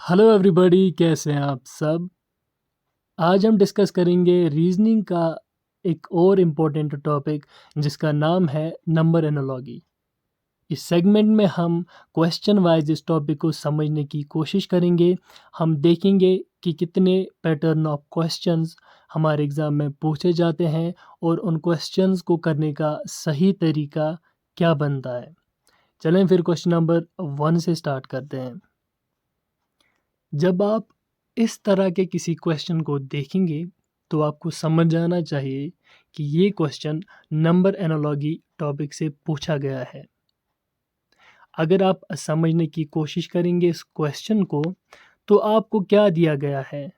Hello everybody, कैसे हैं आप सब। आज हम डिस्कस करेंगे रीजनिंग का एक और इम्पोर्टेंट टॉपिक जिसका नाम है नंबर एनालॉजी। इस सेगमेंट में हम क्वेश्चन वाइज इस टॉपिक को समझने की कोशिश करेंगे। हम देखेंगे कि कितने पैटर्न ऑफ क्वेश्चंस हमारे एग्ज़ाम में पूछे जाते हैं और उन क्वेश्चंस को करने का सही तरीका क्या बनता है। चलें फिर क्वेश्चन नंबर 1 से स्टार्ट करते हैं। जब आप इस तरह के किसी क्वेश्चन को देखेंगे तो आपको समझ जाना चाहिए कि ये क्वेश्चन नंबर एनालॉजी टॉपिक से पूछा गया है। अगर आप समझने की कोशिश करेंगे इस क्वेश्चन को तो आपको क्या दिया गया है।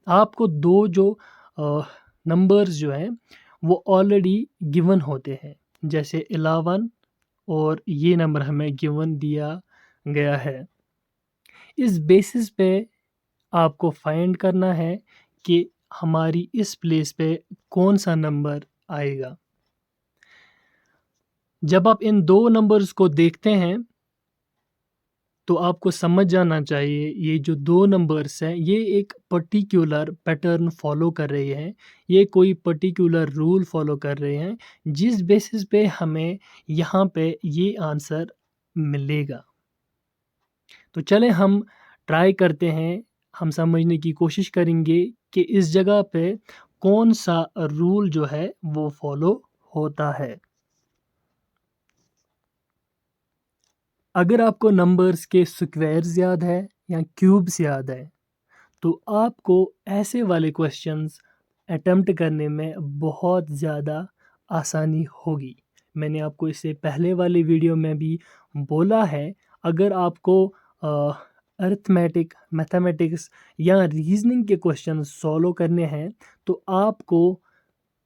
आपको दो जो नंबर्स जो हैं वो ऑलरेडी गिवन होते हैं, जैसे 11 और ये नंबर हमें गिवन दिया गया है। इस बेसिस पे आपको फाइंड करना है कि हमारी इस प्लेस पे कौन सा नंबर आएगा। जब आप इन दो नंबर्स को देखते हैं तो आपको समझ जाना चाहिए ये जो दो नंबर्स हैं ये एक पर्टिकुलर पैटर्न फॉलो कर रहे हैं, ये कोई पर्टिकुलर रूल फॉलो कर रहे हैं जिस बेसिस पे हमें यहाँ पे ये आंसर मिलेगा। तो चलें हम ट्राई करते हैं, हम समझने की कोशिश करेंगे कि इस जगह पे कौन सा रूल जो है वो फॉलो होता है। अगर आपको नंबर्स के स्क्वायर्स याद है या क्यूब्स याद है तो आपको ऐसे वाले क्वेश्चंस अटेम्प्ट करने में बहुत ज़्यादा आसानी होगी। मैंने आपको इससे पहले वाली वीडियो में भी बोला है, अगर आपको अरिथमेटिक, मैथमेटिक्स या रीजनिंग के क्वेश्चन सॉल्व करने हैं तो आपको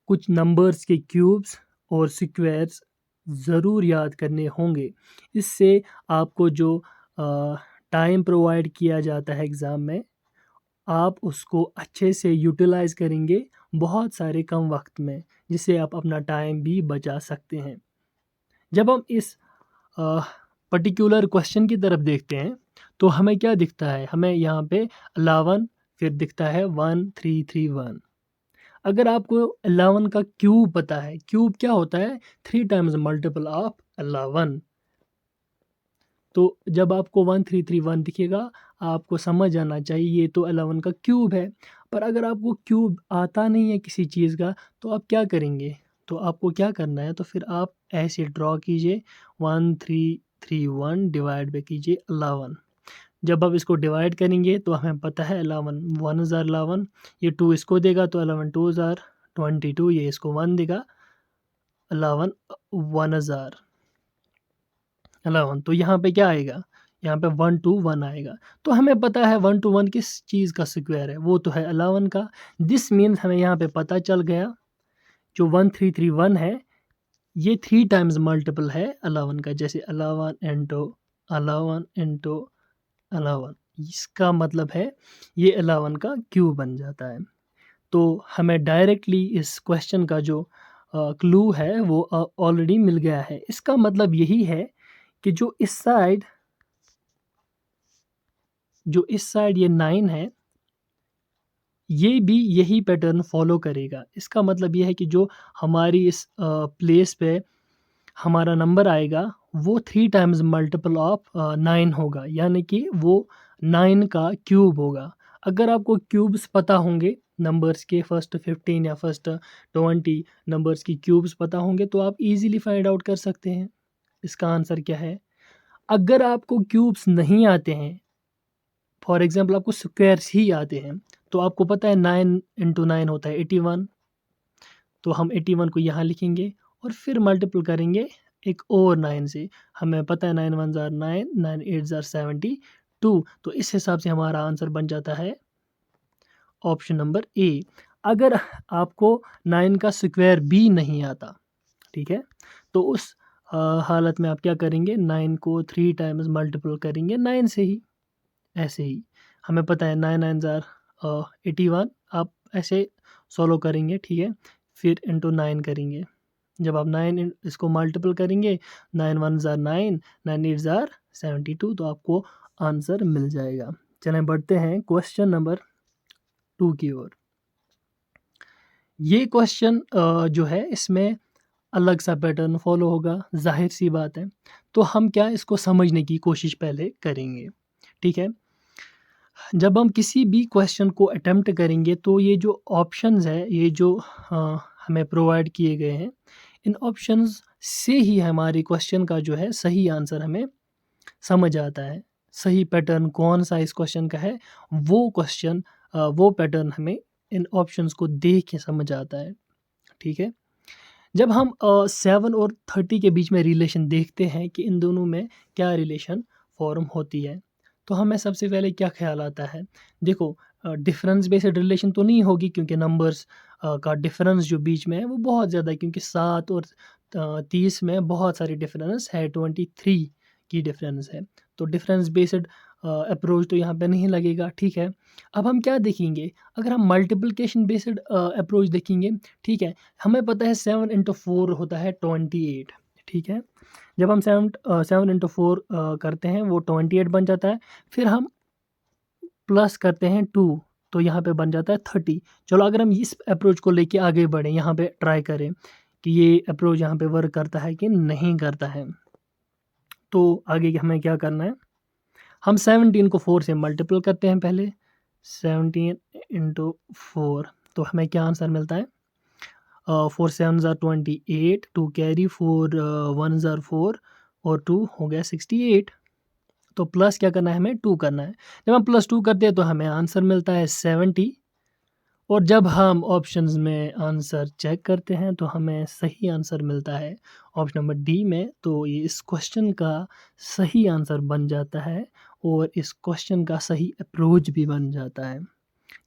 कुछ नंबर्स के क्यूब्स और स्क्वायर्स ज़रूर याद करने होंगे। इससे आपको जो टाइम प्रोवाइड किया जाता है एग्ज़ाम में आप उसको अच्छे से यूटिलाइज़ करेंगे बहुत सारे कम वक्त में, जिससे आप अपना टाइम भी बचा सकते हैं। जब हम इस पर्टिकुलर क्वेश्चन की तरफ देखते हैं तो हमें क्या दिखता है, हमें यहाँ पे 11 फिर दिखता है 1331। अगर आपको 11 का क्यूब पता है, क्यूब क्या होता है, 3 टाइम्स मल्टीपल ऑफ 11। तो जब आपको 1331 दिखेगा आपको समझ आना चाहिए ये तो 11 का क्यूब है। पर अगर आपको क्यूब आता नहीं है किसी चीज़ का तो आप क्या करेंगे, तो आपको क्या करना है, तो फिर आप ऐसे ड्रॉ कीजिए 1331 डिवाइड बाई कीजिए 11। जब आप इसको डिवाइड करेंगे तो हमें पता है 11 1 ज़ार 11, ये 2 इसको देगा तो 11 2 ज़ार 22, ये इसको 1 देगा 11 1 ज़ार 11। तो यहाँ पे क्या आएगा, यहाँ पे 1 टू 1 आएगा। तो हमें पता है 1 टू 1 किस चीज़ का स्क्वायर है, वो तो है 11 का। दिस मीन्स हमें यहाँ पे पता चल गया जो 1331 है ये 3 टाइम्स मल्टीपल है 11 का, जैसे 11 इंटू 11 इंटू 11, इसका मतलब है ये 11 का क्यूब बन जाता है। तो हमें डायरेक्टली इस क्वेश्चन का जो क्लू है वो ऑलरेडी मिल गया है। इसका मतलब यही है कि जो इस साइड ये 9 है ये भी यही पैटर्न फॉलो करेगा। इसका मतलब ये है कि जो हमारी इस प्लेस पे हमारा नंबर आएगा वो 3 टाइम्स मल्टीपल ऑफ 9 होगा, यानी कि वो 9 का क्यूब होगा। अगर आपको क्यूब्स पता होंगे नंबर्स के, फर्स्ट 15 या फर्स्ट 20 नंबर्स की क्यूब्स पता होंगे तो आप इजीली फाइंड आउट कर सकते हैं इसका आंसर क्या है। अगर आपको क्यूब्स नहीं आते हैं, फॉर एग्जांपल आपको स्क्वायर्स ही आते हैं, तो आपको पता है 9 इंटू 9 होता है 81, तो हम 81 को यहाँ लिखेंगे और फिर मल्टीपल करेंगे एक और 9 से। हमें पता है 9 1 ज़ार 9, 9 8 ज़ार 72, तो इस हिसाब से हमारा आंसर बन जाता है ऑप्शन नंबर ए। अगर आपको 9 का स्क्वायर भी नहीं आता, ठीक है, तो उस हालत में आप क्या करेंगे, 9 को 3 टाइम्स मल्टीपल करेंगे 9 से ही। ऐसे ही हमें पता है 9 9 ज़ार 81, आप ऐसे सॉल्व करेंगे, ठीक है, फिर इंटू 9 करेंगे। जब आप 9 इसको मल्टीपल करेंगे 9 1 ज़ार 9, 9 8 ज़ार 72, तो आपको आंसर मिल जाएगा। चलें बढ़ते हैं क्वेश्चन नंबर 2 की ओर। ये क्वेश्चन जो है इसमें अलग सा पैटर्न फॉलो होगा, ज़ाहिर सी बात है। तो हम क्या इसको समझने की कोशिश पहले करेंगे, ठीक है? जब हम किसी भी क्वेश्चन को अटेम्प्ट करेंगे तो ये जो ऑप्शंस है, ये जो हमें प्रोवाइड किए गए हैं, इन ऑप्शंस से ही हमारे क्वेश्चन का जो है सही आंसर हमें समझ आता है। सही पैटर्न कौन-सा इस क्वेश्चन का है, वो पैटर्न हमें इन ऑप्शंस को देख के समझ आता है, ठीक है? जब हम 7 और 30 के बीच में रिलेशन देखते हैं कि इन दोनों में क्या रिलेशन फ़ॉर्म होती है, तो हमें सबसे पहले क्या ख़्याल आता है? देखो डिफ़रेंस बेस्ड रिलेशन तो नहीं होगी क्योंकि नंबर्स का डिफ़रेंस जो बीच में है वो बहुत ज़्यादा है क्योंकि 7 और 30 में बहुत सारी डिफ़रेंस है, 23 की डिफ़रेंस है। तो डिफ़रेंस बेस्ड अप्रोच तो यहाँ पे नहीं लगेगा, ठीक है? अब हम क्या देखेंगे? अगर हम मल्टीप्लिकेशन बेस्ड अप्रोच देखेंगे, ठीक है? हमें पता है 7 इंटू 4 होता है 28, ठीक है? जब हम 7 इंटू 4 करते हैं वो 28 बन जाता है। फिर हम प्लस करते हैं 2 तो यहाँ पे बन जाता है 30। चलो अगर हम इस अप्रोच को लेके आगे बढ़ें, यहाँ पे ट्राई करें कि ये अप्रोच यहाँ पे वर्क करता है कि नहीं करता है। तो आगे हमें क्या करना है? हम 17 को 4 से मल्टीपल करते हैं पहले। 17 इंटू 4 तो हमें क्या आंसर मिलता है? 4 7 ज़ार 28, 2 कैरी 4 1 ज़ार 4 और 2 हो गया 68। तो प्लस क्या करना है हमें? 2 करना है। जब हम प्लस 2 करते हैं तो हमें आंसर मिलता है 70 और जब हम ऑप्शंस में आंसर चेक करते हैं तो हमें सही आंसर मिलता है ऑप्शन नंबर डी में। तो ये इस क्वेश्चन का सही आंसर बन जाता है और इस क्वेश्चन का सही अप्रोच भी बन जाता है।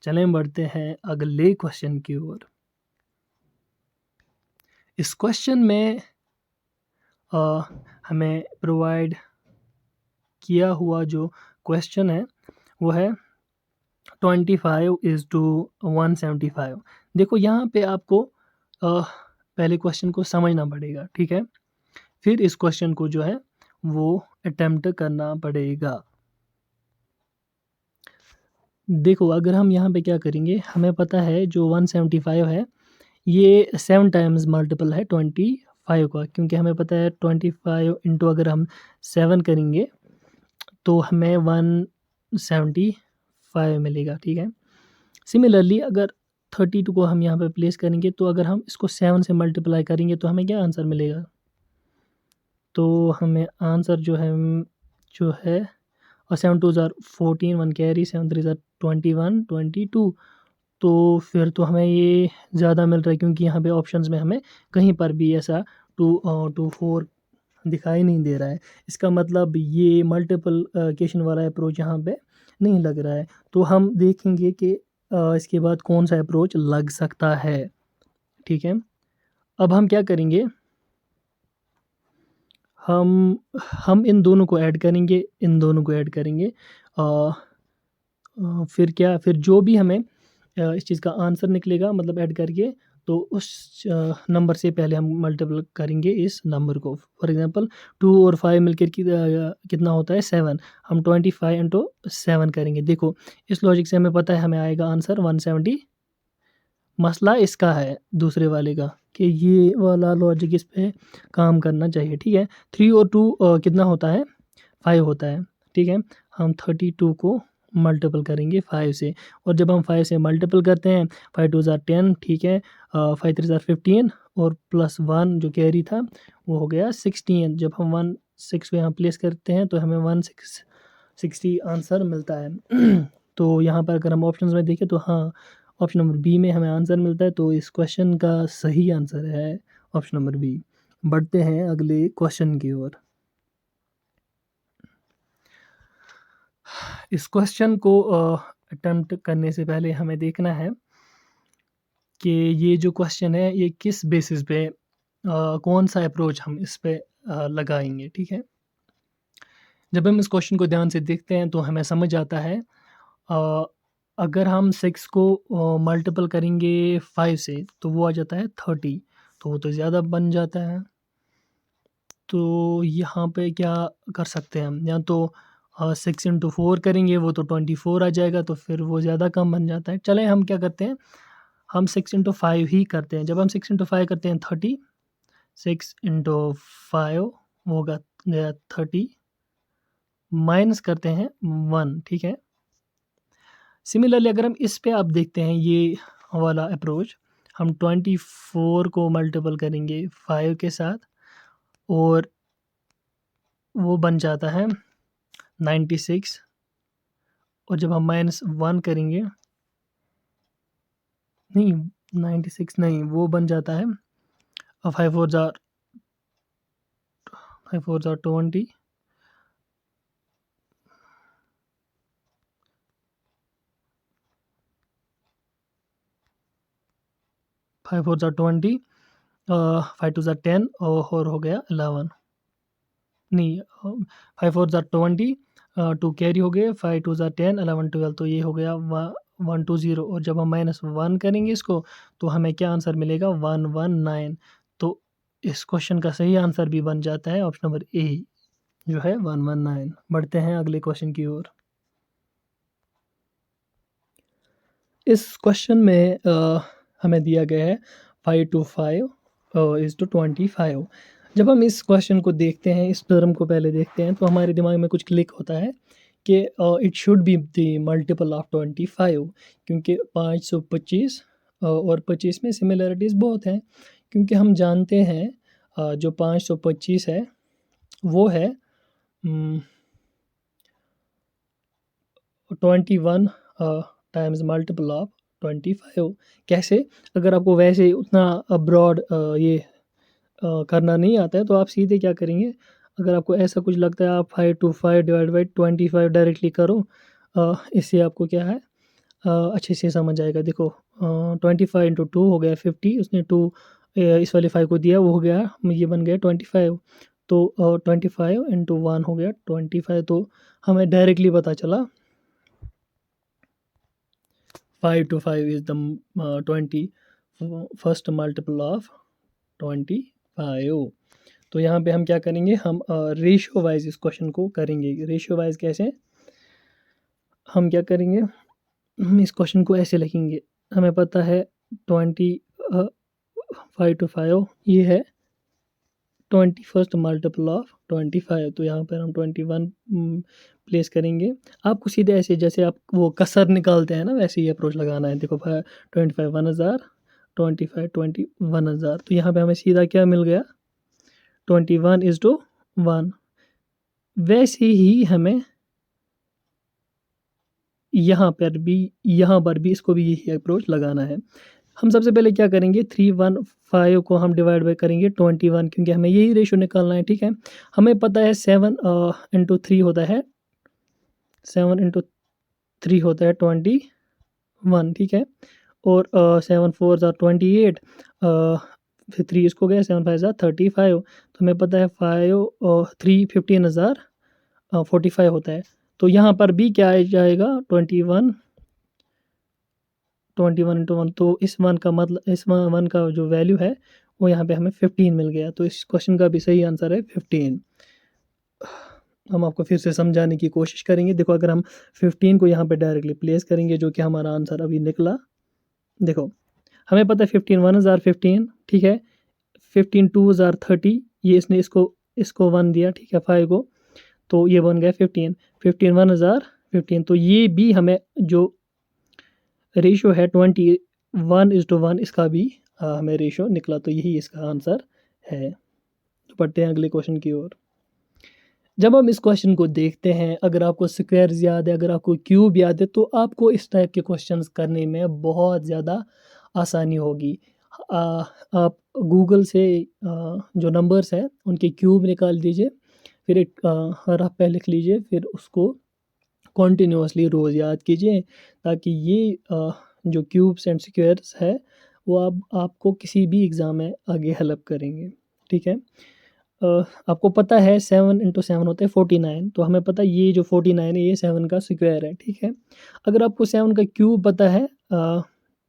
चलें बढ़ते हैं अगले क्वेश्चन की ओर। इस क्वेश्चन में हमें प्रोवाइड किया हुआ जो क्वेश्चन है वो है 25:175। देखो यहाँ पे आपको पहले क्वेश्चन को समझना पड़ेगा, ठीक है? फिर इस क्वेश्चन को जो है वो अटेम्प्ट करना पड़ेगा। देखो अगर हम यहाँ पे क्या करेंगे, हमें पता है जो 175 है ये 7 टाइम्स मल्टीपल है 25 का, क्योंकि हमें पता है 25 इंटू अगर हम 7 करेंगे तो हमें 175 मिलेगा, ठीक है? सिमिलरली अगर 32 को हम यहाँ पे प्लेस करेंगे तो अगर हम इसको 7 से मल्टीप्लाई करेंगे तो हमें क्या आंसर मिलेगा? तो हमें आंसर जो है और 7 2 ज़ार 14, 1 कैरी 7 3 ज़ार 21, 22। तो फिर तो हमें ये ज़्यादा मिल रहा है क्योंकि यहाँ पे ऑप्शंस में हमें कहीं पर भी ऐसा 2 4 दिखाई नहीं दे रहा है। इसका मतलब ये मल्टीप्लिकेशन वाला अप्रोच यहाँ पे नहीं लग रहा है। तो हम देखेंगे कि इसके बाद कौन-सा अप्रोच लग सकता है, ठीक है? अब हम क्या करेंगे, हम इन दोनों को ऐड करेंगे, इन दोनों को ऐड करेंगे। फिर जो भी हमें इस चीज़ का आंसर निकलेगा मतलब ऐड करके तो उस नंबर से पहले हम मल्टीपल करेंगे इस नंबर को। फॉर एग्ज़ाम्पल 2 और 5 मिलकर कितना होता है 7। हम 25 इंटू 7 करेंगे। देखो इस लॉजिक से हमें पता है हमें आएगा आंसर 170। मसला इसका है दूसरे वाले का कि ये वाला लॉजिक इस पे काम करना चाहिए, ठीक है? 3 और 2 कितना होता है? 5 होता है, ठीक है? हम 32 को मल्टीपल करेंगे 5 से और जब हम 5 से मल्टीपल करते हैं 5 2 ज़ार 10, ठीक है? 5 3 ज़ार 15 और प्लस 1 जो कैरी था वो हो गया 16। जब हम 1 6 को यहाँ प्लेस करते हैं तो हमें 1660 आंसर मिलता है। तो यहाँ पर अगर हम ऑप्शंस में देखें तो हाँ, ऑप्शन नंबर बी में हमें आंसर मिलता है। तो इस क्वेश्चन का सही आंसर है ऑप्शन नंबर बी। बढ़ते हैं अगले क्वेश्चन की ओर। इस क्वेश्चन को अटेम्प्ट करने से पहले हमें देखना है कि ये जो क्वेश्चन है ये किस बेसिस पे कौन सा अप्रोच हम इस पे लगाएंगे, ठीक है? जब हम इस क्वेश्चन को ध्यान से देखते हैं तो हमें समझ आता है अगर हम 6 को मल्टीपल करेंगे 5 से तो वो आ जाता है 30, तो वो तो ज़्यादा बन जाता है। तो यहाँ पे क्या कर सकते हैं हम, या तो 6 इंटू 4 करेंगे वो तो 24 आ जाएगा, तो फिर वो ज़्यादा कम बन जाता है। चलें हम क्या करते हैं, हम 6 इंटू 5 ही करते हैं। जब हम 6 इंटू 5 करते हैं 30, 6 इंटू 5 वो होगा गया 30, माइनस करते हैं 1, ठीक है। सिमिलरली अगर हम इस पे आप देखते हैं ये वाला अप्रोच, हम 24 को मल्टीपल करेंगे 5 के साथ और वो बन जाता है 96, और जब हम -1 करेंगे, नहीं 96 नहीं, वो बन जाता है 5 4 ज़ा 20, 5 4 ज़ा 20, 5 2 ज़ा 10 और हो गया 11, नहीं 5 4 ज़ा 20, 2 कैरी हो गए, 5 2 ज़ा 10, 11 12, तो ये हो गया 120, और जब हम -1 करेंगे इसको तो हमें क्या आंसर मिलेगा 119। तो इस क्वेश्चन का सही आंसर भी बन जाता है ऑप्शन नंबर ए जो है 119। बढ़ते हैं अगले क्वेश्चन की ओर। इस क्वेश्चन में हमें दिया गया है 5 2 5 इज़ टू 25। जब हम इस क्वेश्चन को देखते हैं, इस टर्म को पहले देखते हैं, तो हमारे दिमाग में कुछ क्लिक होता है कि it should be the multiple of 25, क्योंकि 525 और 25 में सिमिलरिटीज़ बहुत हैं, क्योंकि हम जानते हैं जो 525 है वो है 21 टाइम्स मल्टीपल ऑफ 25। कैसे? अगर आपको वैसे उतना ब्रॉड ये करना नहीं आता है तो आप सीधे क्या करेंगे, अगर आपको ऐसा कुछ लगता है आप 5 2 5 डिवाइड बाई 25 डायरेक्टली करो, इससे आपको क्या है अच्छे से समझ आएगा। देखो 25 इंटू 2 हो गया 50, उसने 2 इस वाले 5 को दिया, वो हो गया, ये बन गया 25, तो 25 इंटू 1 हो गया 25, तो हमें डायरेक्टली पता चला 5 to 5 is the 21st multiple of 25। तो यहाँ पे हम क्या करेंगे, हम रेशियो वाइज इस क्वेश्चन को करेंगे। रेशियो वाइज कैसे, हम क्या करेंगे, हम इस क्वेश्चन को ऐसे लिखेंगे, हमें पता है 5 to 5 ये है 21st मल्टीपल ऑफ 25, तो यहाँ पर हम 21 प्लेस करेंगे। आपको सीधे ऐसे जैसे आप वो कसर निकालते हैं ना, वैसे ही अप्रोच लगाना है। देखो 25 1000, 25 20 1000, तो यहाँ पे हमें सीधा क्या मिल गया 21:1। वैसे ही हमें यहाँ पर भी इसको भी यही अप्रोच लगाना है। हम सबसे पहले क्या करेंगे, 315 को हम डिवाइड बाई करेंगे 21, क्योंकि हमें यही रेशो निकालना है, ठीक है। हमें पता है 7 इंटू 3 होता है, 7 इंटू 3 होता है 21, ठीक है। और 7 4 ज़ा 28, फिर 3 इसको गया, 7 5 ज़ा 35, तो हमें पता है 5 3 15,045 होता है। तो यहाँ पर भी क्या आ जाएगा 21 इंटू 1, तो इस 1 का मतलब, इस 1 का जो वैल्यू है वो यहाँ पे हमें 15 मिल गया, तो इस क्वेश्चन का भी सही आंसर है 15। हम आपको फिर से समझाने की कोशिश करेंगे। देखो अगर हम 15 को यहाँ पे डायरेक्टली प्लेस करेंगे, जो कि हमारा आंसर अभी निकला, देखो हमें पता है 15 1 हज़ार 15, ठीक है। 15 2 हज़ार 30, ये इसने इसको 1 दिया, ठीक है 5 को, तो ये बन गया 15 15 1 हज़ार 15। तो ये भी हमें जो रेशो है 21:1, इसका भी हमें रेशो निकला, तो यही इसका आंसर है। तो पढ़ते हैं अगले क्वेश्चन की ओर। जब हम इस क्वेश्चन को देखते हैं, अगर आपको स्क्वायर्स याद है, अगर आपको क्यूब याद है, तो आपको इस टाइप के क्वेश्चंस करने में बहुत ज़्यादा आसानी होगी। आप गूगल से जो नंबर्स हैं उनके क्यूब निकाल दीजिए, फिर एक रफ पे लिख लीजिए, फिर उसको कॉन्टिन्यूसली रोज़ याद कीजिए, ताकि ये जो क्यूब्स एंड स्क्वायर्स है वो आपको किसी भी एग्ज़ाम में आगे हेल्प करेंगे, ठीक है। आपको पता है 7 इंटू 7 होता है 49, तो हमें पता है ये जो 49 है ये 7 का स्क्वायर है, ठीक है। अगर आपको 7 का क्यूब पता है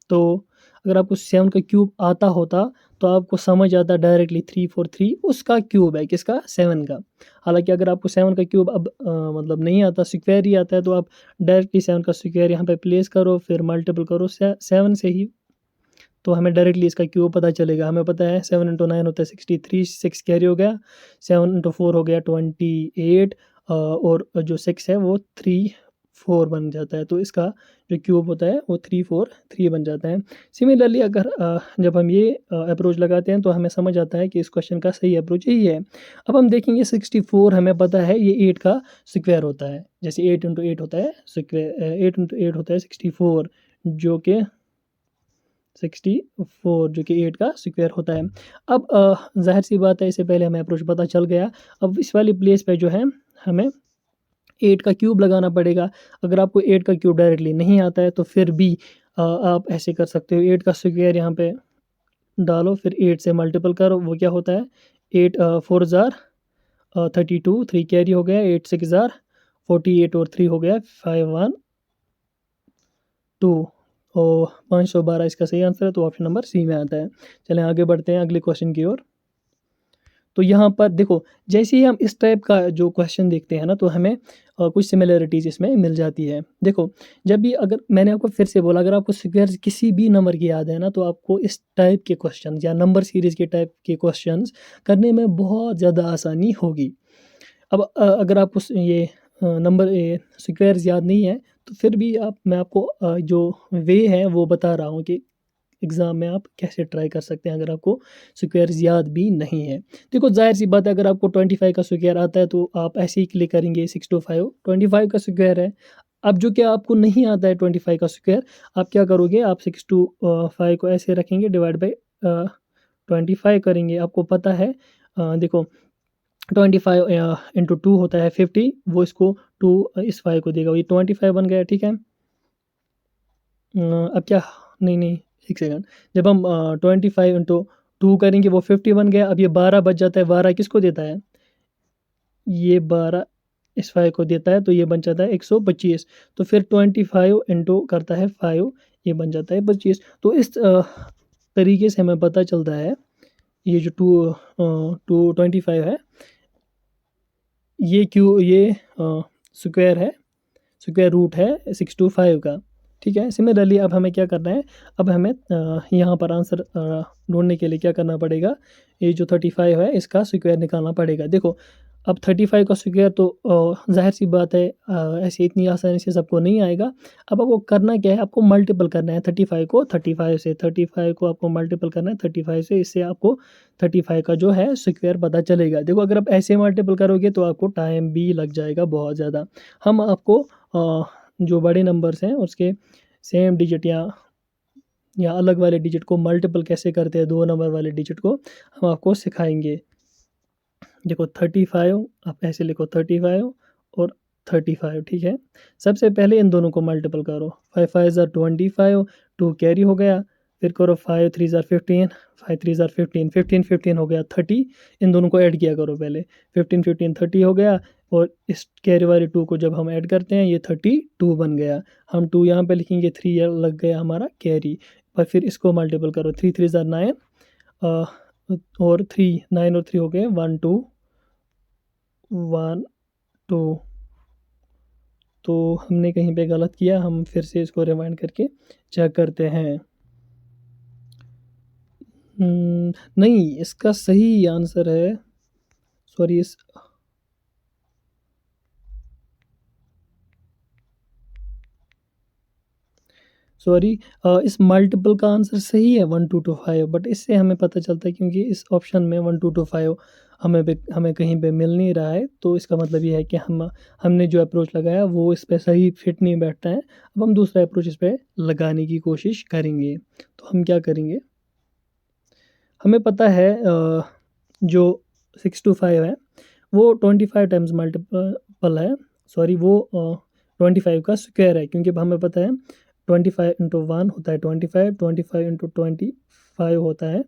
तो अगर आपको 7 का क्यूब आता होता तो आपको समझ आता डायरेक्टली 343 उसका क्यूब है, किसका? 7 का। हालाँकि अगर आपको 7 का क्यूब अब मतलब नहीं आता, स्क्वायर ही आता है, तो आप डायरेक्टली 7 का स्क्वायर यहाँ पे प्लेस करो, फिर मल्टीपल करो 7 से ही, तो हमें डायरेक्टली इसका क्यूब पता चलेगा। हमें पता है 7 × 9 होता है 63, 6 कैरी हो गया, 7 × 4 हो गया 28, और जो 6 है वो 34 बन जाता है, तो इसका जो क्यूब होता है वो 343 बन जाता है। सिमिलरली अगर जब हम ये अप्रोच लगाते हैं तो हमें समझ आता है कि इस क्वेश्चन का सही अप्रोच यही है। अब हम देखेंगे 64 हमें पता है ये 8 का स्क्वायर होता है, जैसे 8 × 8 होता है स्क्वायर, 8 × 8 होता है 64, जो कि 64 जो कि 8 का स्क्वायर होता है। अब ज़ाहिर सी बात है, इससे पहले हमें अप्रोच पता चल गया। अब इस वाली प्लेस पे जो है हमें 8 का क्यूब लगाना पड़ेगा। अगर आपको 8 का क्यूब डायरेक्टली नहीं आता है तो फिर भी आप ऐसे कर सकते हो, 8 का स्क्वायर यहाँ पे डालो, फिर 8 से मल्टीपल करो, वो क्या होता है 8 4 ज़ार 32, 3 कैरी हो गया, 8 6 ज़ार 48 और 3 हो गया 512, और 512 इसका सही आंसर है, तो ऑप्शन नंबर सी में आता है। चलें आगे बढ़ते हैं अगले क्वेश्चन की ओर। तो यहाँ पर देखो, जैसे ही हम इस टाइप का जो क्वेश्चन देखते हैं ना, तो हमें कुछ सिमिलरिटीज़ इसमें मिल जाती है। देखो, जब भी, अगर मैंने आपको फिर से बोला, अगर आपको स्क्वायर किसी भी नंबर की याद है ना, तो आपको इस टाइप के क्वेश्चन या नंबर सीरीज़ के टाइप के क्वेश्चंस करने में बहुत ज़्यादा आसानी होगी। अब अगर आपको ये नंबर स्क्वायर्स याद नहीं है, तो फिर भी मैं आपको जो वे है वो बता रहा हूँ कि एग्ज़ाम में आप कैसे ट्राई कर सकते हैं अगर आपको स्क्वायर्स याद भी नहीं है। देखो, ज़ाहिर-सी बात है, अगर आपको 25 का स्क्वायर आता है तो आप ऐसे ही क्लिक करेंगे 625, 25 का स्क्वायर है। अब जो कि आपको नहीं आता है 25 का स्क्वायर, आप क्या करोगे, आप 625 को ऐसे रखेंगे, डिवाइड बाय 25 करेंगे। आपको पता है, देखो 25 इंटू 2 होता है 50, वो इसको 2 इस 5 को देगा, ये 25 बन गया, ठीक है। अब क्या, नहीं नहीं, एक सेकंड, जब हम 25 इंटू 2 करेंगे वो 50 बन गया। अब ये 12 बच जाता है, 12 किसको देता है, ये 12 इस 5 को देता है, तो ये बन जाता है 125। तो फिर 25 इंटू करता है 5, ये बन जाता है 25। तो इस तरीके से हमें पता चलता है, ये जो 225 है, ये स्क्वायर है, स्क्वायर रूट है 625 का, ठीक है। सिमिलरली अब हमें क्या करना है, अब हमें यहाँ पर आंसर ढूंढने के लिए क्या करना पड़ेगा, ये जो 35 है इसका स्क्वायर निकालना पड़ेगा। देखो, अब 35 का स्क्वायर तो ज़ाहिर सी बात है, ऐसे इतनी आसानी से सबको नहीं आएगा। अब आपको करना क्या है, आपको मल्टीपल करना है 35 को 35 से, 35 को आपको मल्टीपल करना है 35 से, इससे आपको 35 का जो है स्क्वायर पता चलेगा। देखो, अगर आप ऐसे मल्टीपल करोगे तो आपको टाइम भी लग जाएगा बहुत ज़्यादा। हम आपको जो बड़े नंबर्स हैं उसके सेम डिजिट या अलग वाले डिजिट को मल्टीपल कैसे करते हैं, 2 नंबर वाले डिजिट को हम आपको सिखाएंगे। देखो 35, आप ऐसे लिखो 35 और 35, ठीक है। सबसे पहले इन दोनों को मल्टीपल करो, 5 5 ज़ार 25, 2 कैरी हो गया, फिर करो 5 3 ज़ार 15, 5 3 ज़ार 15, 15 15 हो गया 30, इन दोनों को ऐड किया करो पहले, 15 15 30 हो गया, और इस कैरी वाले 2 को जब हम ऐड करते हैं ये 32 बन गया। हम 2 यहाँ पे लिखेंगे, 3 लग गया हमारा कैरी, और फिर इसको मल्टीपल करो, 3 3 ज़ार 9, और 3 9 और 3 हो गए 1 2 1 2। तो हमने कहीं पे गलत किया, हम फिर से इसको रिवाइंड करके चेक करते हैं। नहीं, इसका सही आंसर है, सॉरी, इस मल्टीपल का आंसर सही है 1 2 2 5, बट इससे हमें पता चलता है क्योंकि इस ऑप्शन में 1 2 2 5 हमें कहीं पे मिल नहीं रहा है, तो इसका मतलब ये है कि हमने जो अप्रोच लगाया वो इस पे सही फिट नहीं बैठता है। अब हम दूसरा अप्रोच इस पे लगाने की कोशिश करेंगे। तो हम क्या करेंगे, हमें पता है जो 625 है वो 25 टाइम्स मल्टीपल है, सॉरी, वो 25 का स्क्वायर है, क्योंकि हमें पता है 25 इंटू 1 होता है 25, 25 इंटू 25 होता है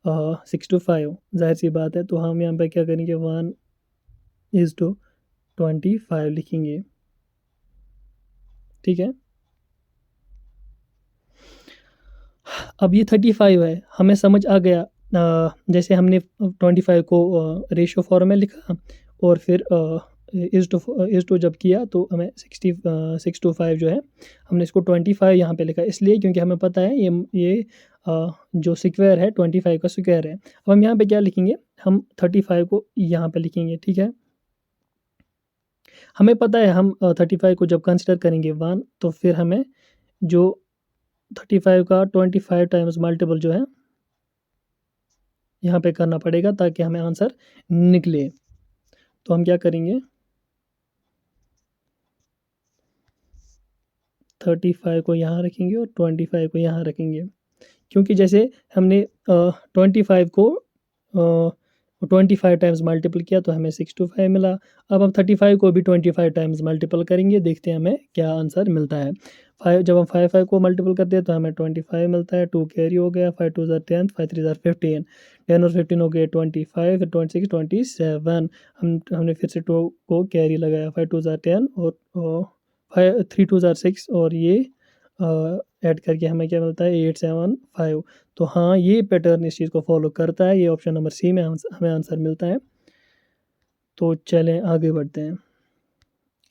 625। जाहिर सी बात है, तो हम यहाँ पे क्या करेंगे, 1:25 लिखेंगे, ठीक है। अब ये 35 है, हमें समझ आ गया। जैसे हमने 25 को रेशियो फॉर्म में लिखा और फिर इज़ टू जब किया तो हमें 6/5 जो है हमने इसको 25 यहाँ पे लिखा, इसलिए क्योंकि हमें पता है ये जो स्क्वायर है 25 का स्क्वायर है। अब हम यहाँ पे क्या लिखेंगे, हम 35 को यहाँ पे लिखेंगे, ठीक है। हमें पता है हम 35 को जब कंसिडर करेंगे 1, तो फिर हमें जो 35 का 25 टाइम्स मल्टीपल जो है यहाँ पे करना पड़ेगा ताकि हमें आंसर निकले। तो हम क्या करेंगे, 35 को यहाँ रखेंगे और 25 को यहाँ रखेंगे, क्योंकि जैसे हमने 25 को 25 टाइम्स मल्टीपल किया तो हमें 6/5 मिला। अब हम 35 को भी 25 टाइम्स मल्टीपल करेंगे, देखते हैं हमें क्या आंसर मिलता है। जब हम 5 को मल्टीपल करते हैं तो हमें 25 मिलता है, 2 कैरी हो गया, 5 2 ज़ार 10, 5 3 ज़ार 15, 10 और 15 हो गए 25, 26 27। हमने फिर से 2 को कैरी लगाया, 5 2 ज़ार 10 और 3 2 ज़ार 6 और ये ऐड करके हमें क्या मिलता है 8 7 5। तो हाँ, ये पैटर्न इस चीज़ को फॉलो करता है, ये ऑप्शन नंबर सी में हमें आंसर मिलता है। तो चलें आगे बढ़ते हैं।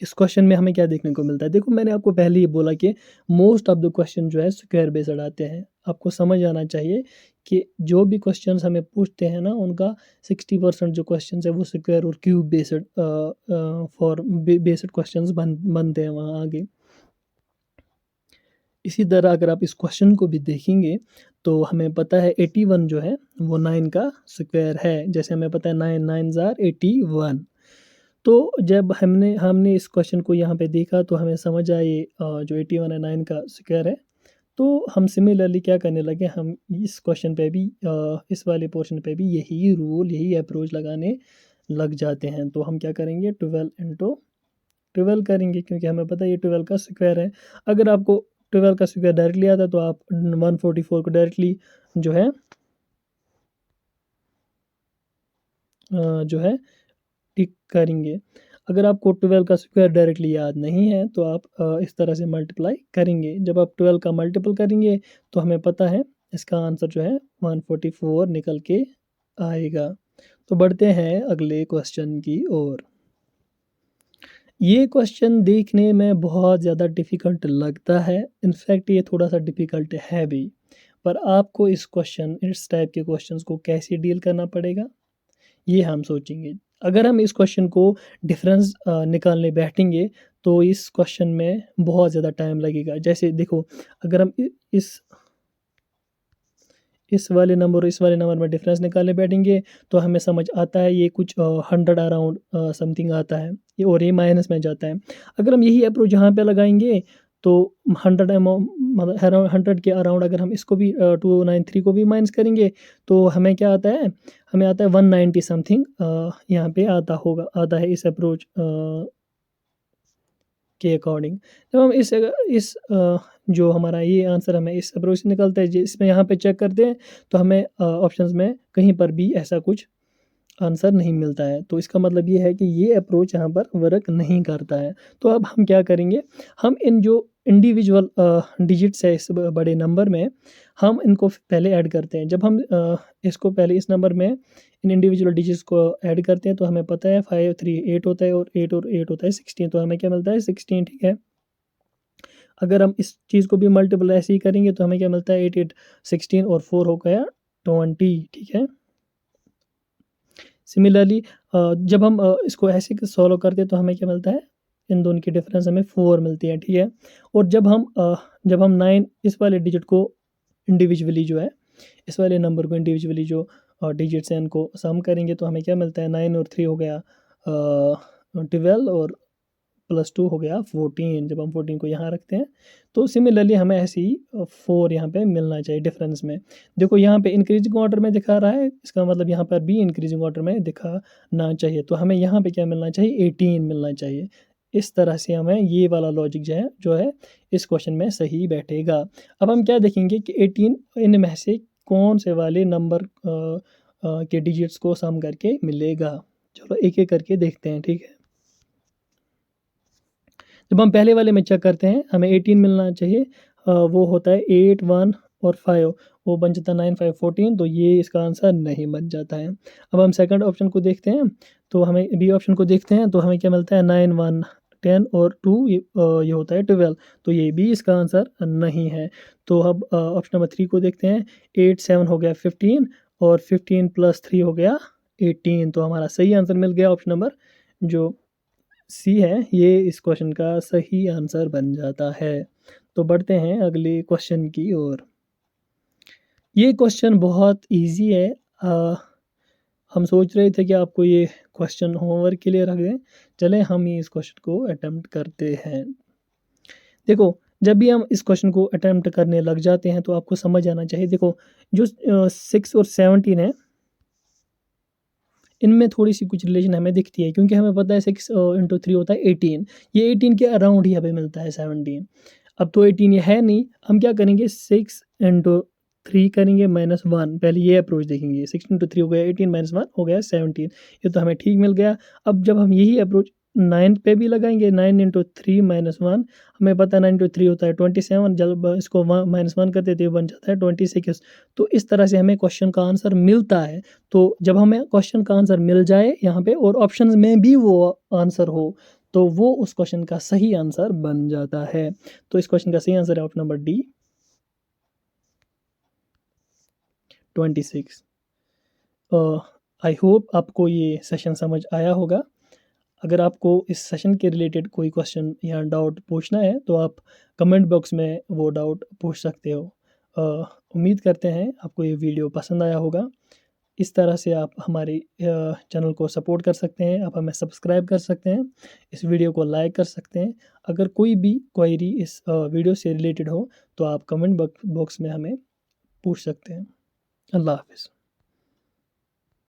इस क्वेश्चन में हमें क्या देखने को मिलता है, देखो मैंने आपको पहले ही बोला कि मोस्ट ऑफ द क्वेश्चन जो है स्क्वायर बेस्ड आते हैं। आपको समझ आना चाहिए कि जो भी क्वेश्चंस हमें पूछते हैं ना, उनका 60% जो क्वेश्चंस है वो स्क्वायर और क्यूब बेस्ड बेस्ड क्वेश्चंस बनते हैं वहाँ आगे। इसी तरह अगर आप इस क्वेश्चन को भी देखेंगे तो हमें पता है 81 जो है वो 9 का स्क्वायर है। जैसे हमें पता है 9 9 ज़ार 81। तो जब हमने इस क्वेश्चन को यहाँ पे देखा तो हमें समझ आए जो 81 है 9 का स्क्वायर है। तो हम सिमिलरली क्या करने लगे, हम इस क्वेश्चन पे भी इस वाले पोर्शन पे भी यही रूल यही अप्रोच लगाने लग जाते हैं। तो हम क्या करेंगे 12 इंटू 12 करेंगे, क्योंकि हमें पता है ये 12 का स्क्वायर है। अगर आपको 12 का स्क्वायर डायरेक्टली आता तो आप 144 को डायरेक्टली जो है टिक करेंगे। अगर आपको 12 का स्क्वायर डायरेक्टली याद नहीं है तो आप इस तरह से मल्टीप्लाई करेंगे। जब आप 12 का मल्टीपल करेंगे तो हमें पता है इसका आंसर जो है 144 निकल के आएगा। तो बढ़ते हैं अगले क्वेश्चन की ओर। ये क्वेश्चन देखने में बहुत ज़्यादा डिफ़िकल्ट लगता है, इनफैक्ट ये थोड़ा सा डिफ़िकल्ट है भी, पर आपको इस टाइप के क्वेश्चंस को कैसे डील करना पड़ेगा ये हम सोचेंगे। अगर हम इस क्वेश्चन को डिफरेंस निकालने बैठेंगे तो इस क्वेश्चन में बहुत ज़्यादा टाइम लगेगा। जैसे देखो, अगर हम इस वाले नंबर और इस वाले नंबर में डिफरेंस निकालने बैठेंगे तो हमें समझ आता है ये कुछ 100 अराउंड समथिंग आता है, ये और ये माइनस में जाता है। अगर हम यही अप्रोच यहाँ पे लगाएंगे तो 100 के अराउंड अगर हम इसको भी 293 को भी माइनस करेंगे तो हमें क्या आता है, हमें आता है 190 समथिंग यहाँ पे आता है इस अप्रोच के अकॉर्डिंग। जब हम इस जो हमारा ये आंसर हमें इस अप्रोच से निकलता है, इसमें यहाँ पे चेक करते हैं तो हमें ऑप्शंस में कहीं पर भी ऐसा कुछ आंसर नहीं मिलता है। तो इसका मतलब ये है कि ये अप्रोच यहाँ पर वर्क नहीं करता है। तो अब हम क्या करेंगे, हम इन जो इंडिविजुअल डिजिट्स है इस बड़े नंबर में, हम इनको पहले ऐड करते हैं। जब हम इसको पहले इस नंबर में इन इंडिविजुअल डिजिट्स को ऐड करते हैं तो हमें पता है 5 3 8 होता है और 8 होता है 16। तो हमें क्या मिलता है 16, ठीक है। अगर हम इस चीज़ को भी मल्टीपल ऐसे ही करेंगे तो हमें क्या मिलता है 8 8 16 और 4 हो गया 20, ठीक है। सिमिलरली जब हम इसको ऐसे सॉल्व करते हैं तो हमें क्या मिलता है, इन दोनों की डिफरेंस हमें 4 मिलती है, ठीक है। और जब हम 9 इस वाले डिजिट को इंडिविजुअली जो है इस वाले नंबर को इंडिविजुअली जो डिजिट्स हैं उनको सम करेंगे तो हमें क्या मिलता है 9 और 3 हो गया 12 और +2 हो गया 14। जब हम 14 को यहाँ रखते हैं तो सिमिलरली हमें ऐसे ही 4 यहाँ पे मिलना चाहिए डिफरेंस में। देखो यहाँ पे इंक्रीजिंग ऑर्डर में दिखा रहा है, इसका मतलब यहाँ पर भी इंक्रीजिंग ऑर्डर में दिखाना चाहिए। तो हमें यहाँ पे क्या मिलना चाहिए 18 मिलना चाहिए। इस तरह से हमें ये वाला लॉजिक जो है इस क्वेश्चन में सही बैठेगा। अब हम क्या देखेंगे कि 18 इनमें से कौन से वाले नंबर के डिजिट्स को सम करके मिलेगा। चलो एक एक करके देखते हैं, ठीक है। जब हम पहले वाले में चेक करते हैं हमें 18 मिलना चाहिए, वो होता है 8 1 और 5। वो बन जाता है 9 5 14, तो ये इसका आंसर नहीं बन जाता है। अब हम सेकंड ऑप्शन को देखते हैं, तो हमें बी ऑप्शन को देखते हैं, तो हमें क्या मिलता है 9 1 10 और 2 ये होता है 12, तो ये भी इसका आंसर नहीं है। तो अब ऑप्शन नंबर 3 को देखते हैं, 8 7 हो गया 15 और 15 + 3 हो गया 18, तो हमारा सही आंसर मिल गया ऑप्शन नंबर जो सी है, ये इस क्वेश्चन का सही आंसर बन जाता है। तो बढ़ते हैं अगले क्वेश्चन की ओर। ये क्वेश्चन बहुत इजी है। हम सोच रहे थे कि आपको ये क्वेश्चन होमवर्क के लिए रख दें। चलें हम इस क्वेश्चन को अटेम्प्ट करते हैं। देखो, जब भी हम इस क्वेश्चन को अटेम्प्ट करने लग जाते हैं तो आपको समझ आना चाहिए। देखो, जो 6 और 17 है, इनमें थोड़ी-सी कुछ रिलेशन हमें दिखती है, क्योंकि हमें पता है 6 × 3 होता है 18। ये 18 के अराउंड ही हमें मिलता है 17। अब तो 18 ये है नहीं, हम क्या करेंगे 6 × 3 करेंगे -1, पहले ये अप्रोच देखेंगे। 6 × 3 हो गया 18 -1 हो गया 17, ये तो हमें ठीक मिल गया। अब जब हम यही अप्रोच 9 पे भी लगाएँगे, 9 × 3 -1, हमें पता है 9 × 3 होता है 27, जब इसको -1 कर देते हैं बन जाता है 26। तो इस तरह से हमें क्वेश्चन का आंसर मिलता है। तो जब हमें क्वेश्चन का आंसर मिल जाए यहाँ पे और ऑप्शंस में भी वो आंसर हो, तो वो उस क्वेश्चन का सही आंसर बन जाता है। तो इस क्वेश्चन का सही आंसर है option number D, 26। I hope आपको ये सेशन समझ आया होगा। अगर आपको इस सेशन के रिलेटेड कोई क्वेश्चन या डाउट पूछना है तो आप कमेंट बॉक्स में वो डाउट पूछ सकते हो। उम्मीद करते हैं आपको ये वीडियो पसंद आया होगा। इस तरह से आप हमारे चैनल को सपोर्ट कर सकते हैं, आप हमें सब्सक्राइब कर सकते हैं, इस वीडियो को लाइक कर सकते हैं। अगर कोई भी क्वेरी इस वीडियो से रिलेटेड हो तो आप कमेंट बॉक्स में हमें पूछ सकते हैं। अल्लाह हाफ़िज़।